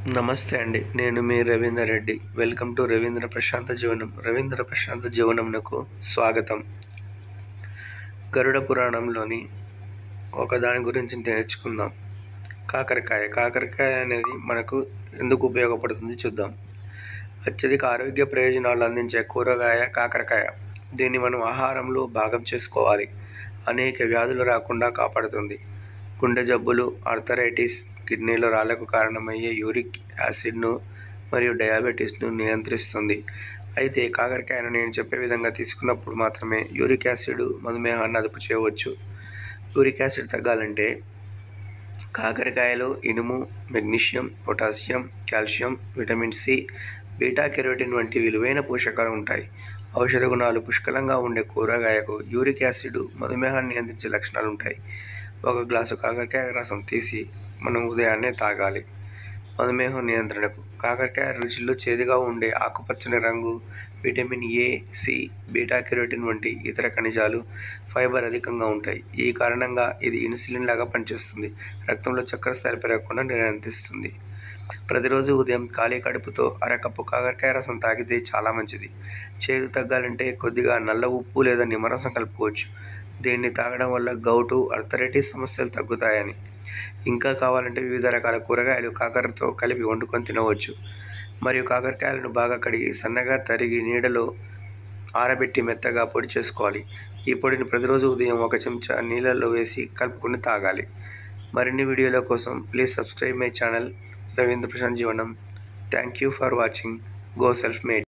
నమస్తే అండి. నేను మీ రవీందర్ రెడ్డి. వెల్కమ్ టు రవీంద్ర ప్రశాంత జీవనం. రవీంద్ర ప్రశాంత జీవనంకు స్వాగతం. గరుడ పురాణంలోని ఒకదాని గురించి నేర్చుకుందాం. కాకరకాయ. కాకరకాయ అనేది మనకు ఎందుకు ఉపయోగపడుతుంది చూద్దాం. అత్యధిక ఆరోగ్య ప్రయోజనాలు అందించే కూరగాయ కాకరకాయ. దీన్ని మనం ఆహారంలో భాగం చేసుకోవాలి. అనేక వ్యాధులు రాకుండా కాపాడుతుంది. గుండె జబ్బులు, ఆర్థరైటిస్, కిడ్నీలో రాళ్లకు కారణమయ్యే యూరిక్ యాసిడ్ను మరియు డయాబెటీస్ను నియంత్రిస్తుంది. అయితే కాకరకాయను నేను చెప్పే విధంగా తీసుకున్నప్పుడు మాత్రమే యూరిక్ యాసిడ్, మధుమేహాన్ని అదుపు చేయవచ్చు. యూరిక్ యాసిడ్ తగ్గాలంటే కాకరకాయలో ఇనుము, magnesium, potassium, calcium, vitamin C, beta carotene వంటి విలువైన పోషకాలు ఉంటాయి. ఔషధ గుణాలు పుష్కలంగా ఉండే కూరగాయకు యూరిక్ యాసిడ్, మధుమేహాన్ని నియంత్రించే లక్షణాలు ఉంటాయి. 1 గ్లాసు కాకరకాయ రసం తీసి మనం ఉదయాన్నే తాగాలి. మధుమేహం నియంత్రణకు కాకరకాయ రుచిలో చేదుగా ఉండే ఆకుపచ్చని రంగు, vitamin A, C, beta carotene వంటి ఇతర ఖనిజాలు, ఫైబర్ అధికంగా ఉంటాయి. ఈ కారణంగా ఇది ఇన్సులిన్ లాగా పనిచేస్తుంది. రక్తంలో చక్కెర స్థాయిలు పెరగకుండా నియంత్రిస్తుంది. ప్రతిరోజు ఉదయం ఖాళీ కడుపుతో అరకప్పు కాకరకాయ రసం తాగితే చాలా మంచిది. చేదు తగ్గాలంటే కొద్దిగా నల్ల ఉప్పు లేదా నిమ్మరసం కలుపుకోవచ్చు. దీన్ని తాగడం వల్ల గౌటు, ఆర్థరైటిస్ సమస్యలు తగ్గుతాయని. ఇంకా కావాలంటే వివిధ రకాల కూరగాయలు కాకరతో కలిపి వండుకొని తినవచ్చు. మరియు కాకరకాయలను బాగా కడిగి సన్నగా తరిగి నీడలో ఆరబెట్టి మెత్తగా పొడి చేసుకోవాలి. ఈ పొడిని ప్రతిరోజు ఉదయం 1 చెంచా నీళ్ళల్లో వేసి కలుపుకొని తాగాలి. మరిన్ని వీడియోల కోసం please subscribe my channel Ravindra Prashanth Jeevanam. Thank you for watching. Go self made.